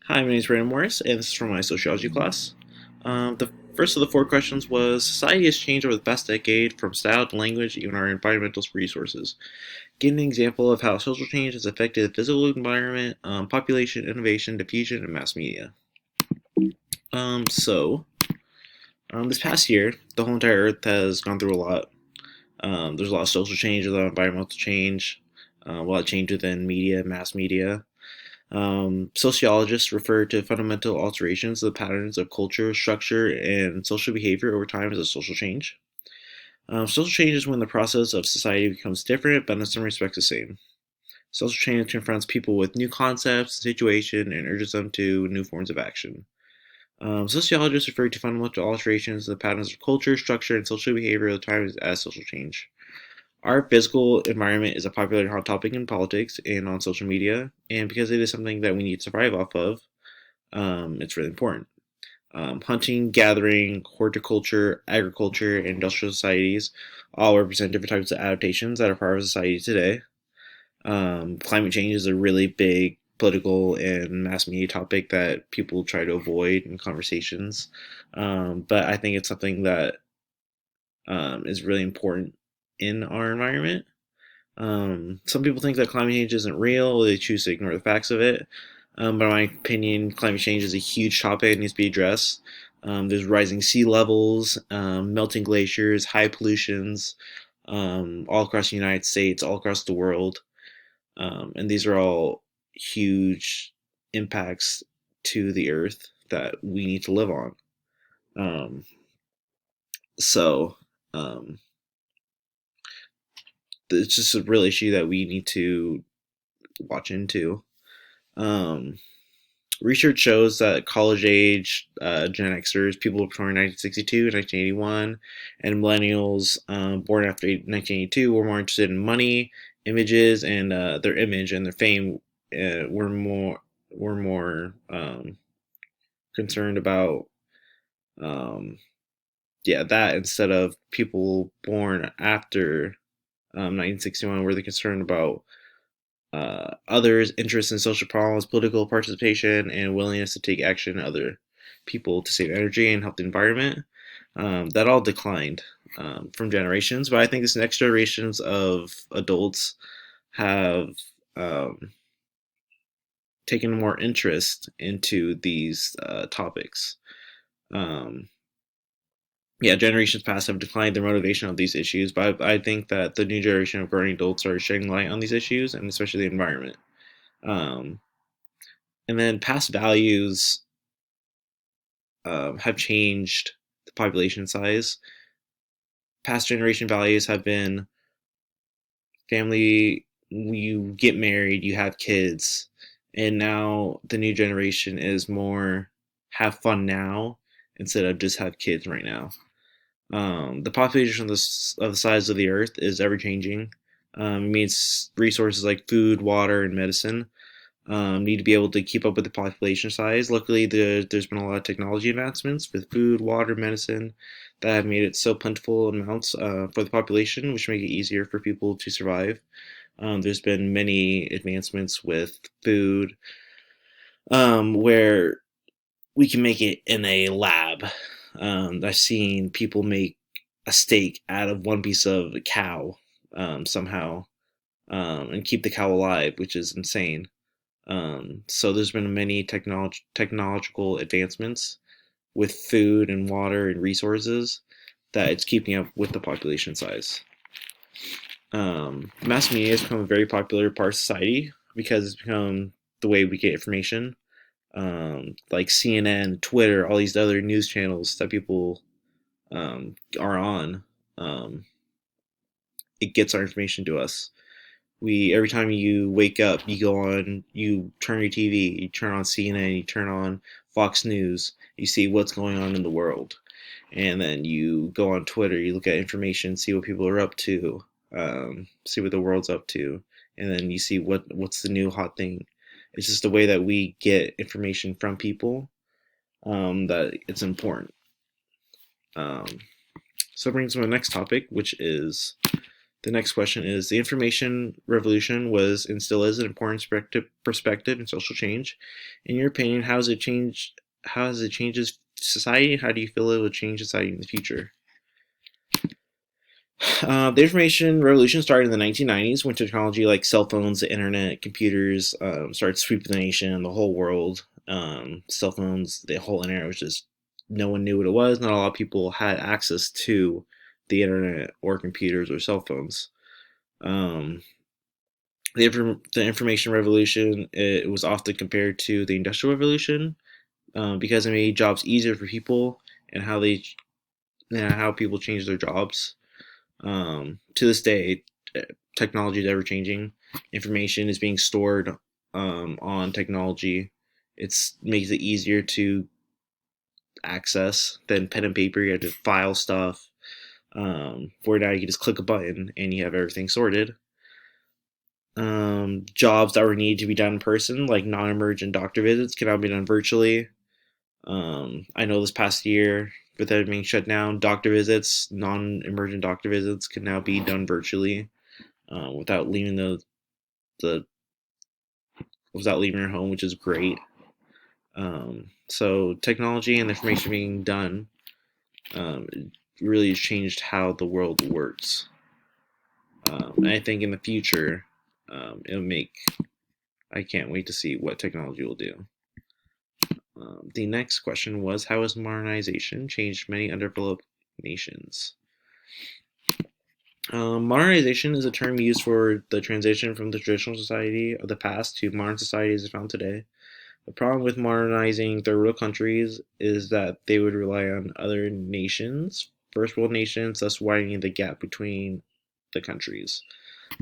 Hi, my name is Brandon Morris, and this is from my sociology class. The first of the four questions was society has changed over the past decade from style to language, even our environmental resources. Give an example of how social change has affected the physical environment, population, innovation, diffusion, and mass media. This past year, the whole entire Earth has gone through a lot. There's a lot of social change, a lot of environmental change, a lot of change within media, mass media. Sociologists refer to fundamental alterations of the patterns of culture, structure, and social behavior over time as a social change. Social change is when the process of society becomes different, but in some respects the same. Social change confronts people with new concepts, situation, and urges them to new forms of action. Sociologists refer to fundamental alterations of the patterns of culture, structure, and social behavior over time as social change. Our physical environment is a popular hot topic in politics and on social media, and because it is something that we need to survive off of, it's really important. Hunting, gathering, horticulture, agriculture, and industrial societies all represent different types of adaptations that are part of society today. Climate change is a really big political and mass media topic that people try to avoid in conversations, but I think it's something that is really important in our environment. Some people think that climate change isn't real, or they choose to ignore the facts of it. But in my opinion, climate change is a huge topic and needs to be addressed. There's rising sea levels, melting glaciers, high pollutions, all across the United States, all across the world. And these are all huge impacts to the earth that we need to live on. Um, so, um, it's just a real issue that we need to watch into. Um, Research shows that college age Gen Xers, people born in 1962 and 1981, and millennials born after 1982 were more interested in money, images, and their image and their fame were more concerned about um, that instead of people born after 1961 were they concerned about others' interest in social problems, political participation, and willingness to take action in other people to save energy and help the environment. That all declined from generations, but I think this next generations of adults have um, taken more interest into these topics. Um, yeah, generations past have declined their motivation on these issues, but I think that the new generation of growing adults are shedding light on these issues, and especially the environment. Um, and then past values have changed the population size. Past generation values have been family, you get married, you have kids, and now the new generation is more have fun now instead of just have kids right now. The population of the size of the earth is ever changing. It means resources like food, water, and medicine need to be able to keep up with the population size. Luckily, there's been a lot of technology advancements with food, water, medicine that have made it so plentiful amounts for the population, which make it easier for people to survive. There's been many advancements with food where we can make it in a lab. I've seen people make a steak out of one piece of cow somehow and keep the cow alive, which is insane. So there's been many technological advancements with food and water and resources that it's keeping up with the population size. Mass media has become a very popular part of society because it's become the way we get information. Like CNN, Twitter, all these other news channels that people are on. Um, it gets our information to us. We every time you wake up, you go on, you turn your TV, you turn on CNN, you turn on Fox News, you see what's going on in the world, and then you go on Twitter, you look at information, see what people are up to, see what the world's up to, and then you see what's the new hot thing. It's just the way that we get information from people that it's important. Um, so that brings me to my next topic, which is The next question is: the information revolution was and still is an important perspective in social change. In your opinion, how has it changed? How has it changed society? How do you feel it will change society in the future? The information revolution started in the 1990s when technology like cell phones, the internet, computers started sweeping the nation, the whole world. Cell phones, the whole internet was just no one knew what it was. Not a lot of people had access to the internet or computers or cell phones. Um, the information revolution, it was often compared to the industrial revolution because it made jobs easier for people and how people change their jobs. To this day, technology is ever changing. Information is being stored on technology. It makes it easier to access than pen and paper. You have to file stuff. Where now you can just click a button and you have everything sorted. Jobs that were needed to be done in person, like non-emergent doctor visits, can now be done virtually. I know this past year, with everything being shut down, doctor visits, non-emergent doctor visits, can now be done virtually without leaving the without leaving your home, which is great. So technology and information being done really has changed how the world works. And I think in the future, it'll make. I can't wait to see what technology will do. The next question was: how has modernization changed many underdeveloped nations? Modernization is a term used for the transition from the traditional society of the past to modern society as found today. The problem with modernizing third world countries is that they would rely on other nations, first world nations, thus widening the gap between the countries.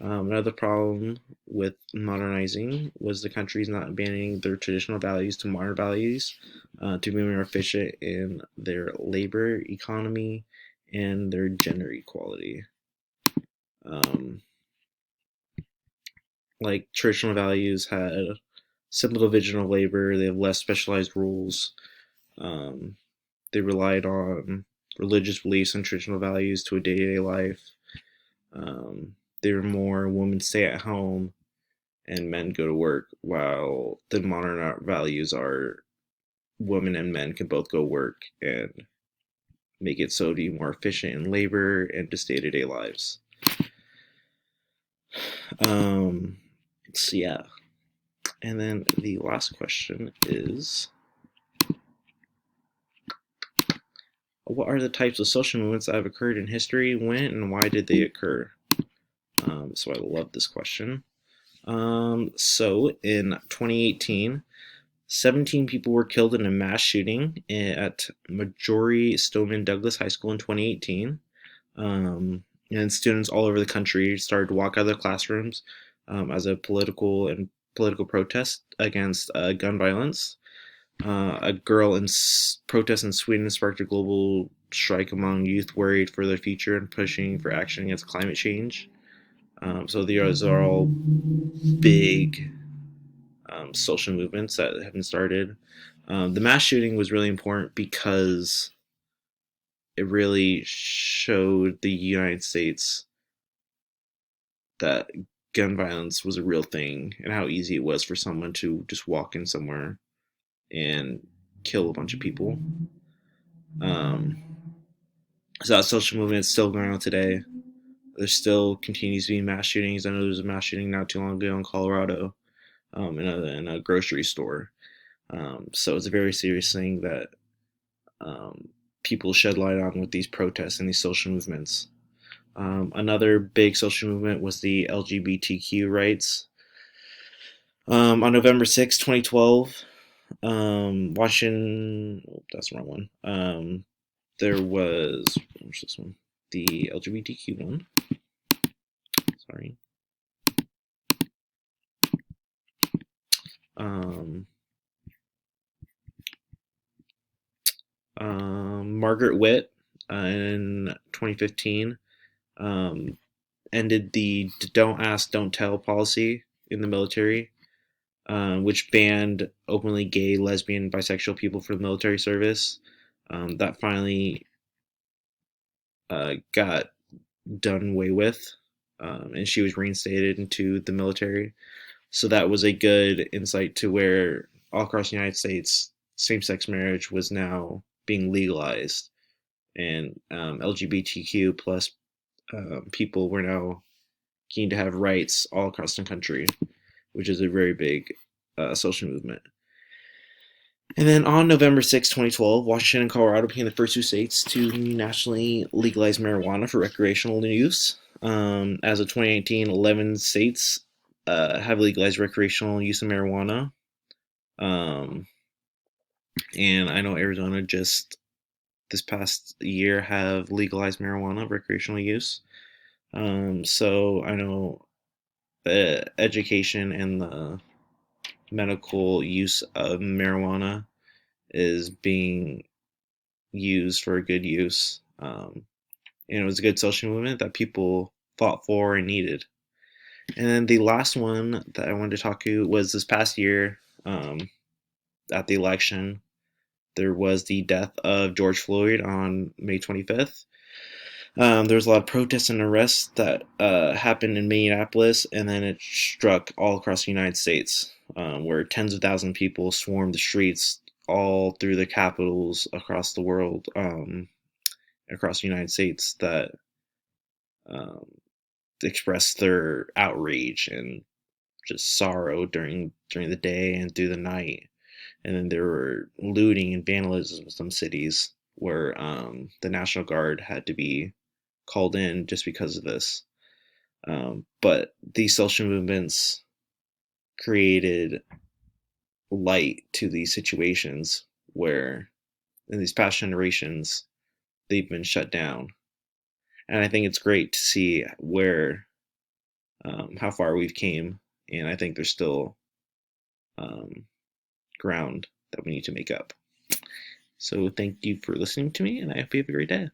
Another problem with modernizing was the countries not abandoning their traditional values to modern values to be more efficient in their labor economy and their gender equality. Um, like traditional values had simple division of labor, they have less specialized rules. Um, they relied on religious beliefs and traditional values to a day to day life. They were more women stay at home and men go to work, while the modern values are women and men can both go work and make it so to be more efficient in labor and just day to day lives. So yeah, and then the last question is: what are the types of social movements that have occurred in history? When and why did they occur? So I love this question. So in 2018, 17 people were killed in a mass shooting at Marjory Stoneman Douglas High School in 2018. And students all over the country started to walk out of their classrooms as a political protest against gun violence. A girl in protest in Sweden sparked a global strike among youth worried for their future and pushing for action against climate change. So these are all big social movements that have been started. The mass shooting was really important because it really showed the United States that gun violence was a real thing and how easy it was for someone to just walk in somewhere and kill a bunch of people. Um, so that social movement is still going on today. There still continues to be mass shootings. I know there was a mass shooting not too long ago in Colorado in a grocery store. So it's a very serious thing that um, people shed light on with these protests and these social movements. Another big social movement was the LGBTQ rights. On November 6, 2012, Washington, oh, that's the wrong one. There was, what's this one? The LGBTQ one. Sorry. Um, Margaret Witt in 2015 um, ended the "Don't Ask, Don't Tell" policy in the military, which banned openly gay, lesbian, bisexual people from military service. That finally got done away with. and she was reinstated into the military. So that was a good insight to where all across the United States, same-sex marriage was now being legalized, and LGBTQ plus people were now keen to have rights all across the country, which is a very big social movement. And then on November 6, 2012, Washington and Colorado became the first two states to nationally legalize marijuana for recreational use. As of 2019, 11 states have legalized recreational use of marijuana. Um, and I know Arizona just this past year have legalized marijuana recreational use. So I know the education and the medical use of marijuana is being used for a good use. And it was a good social movement that people fought for and needed. And then the last one that I wanted to talk to was this past year at the election. There was the death of George Floyd on May 25th. There was a lot of protests and arrests that happened in Minneapolis, and then it struck all across the United States, where tens of thousands of people swarmed the streets all through the capitals across the world, across the United States, that um, expressed their outrage and just sorrow during the day and through the night. And then there were looting and vandalism in some cities where the National Guard had to be called in just because of this. But these social movements created light to these situations where, in these past generations, they've been shut down. And I think it's great to see where, how far we've came, and I think there's still um, ground that we need to make up. So thank you for listening to me, and I hope you have a great day.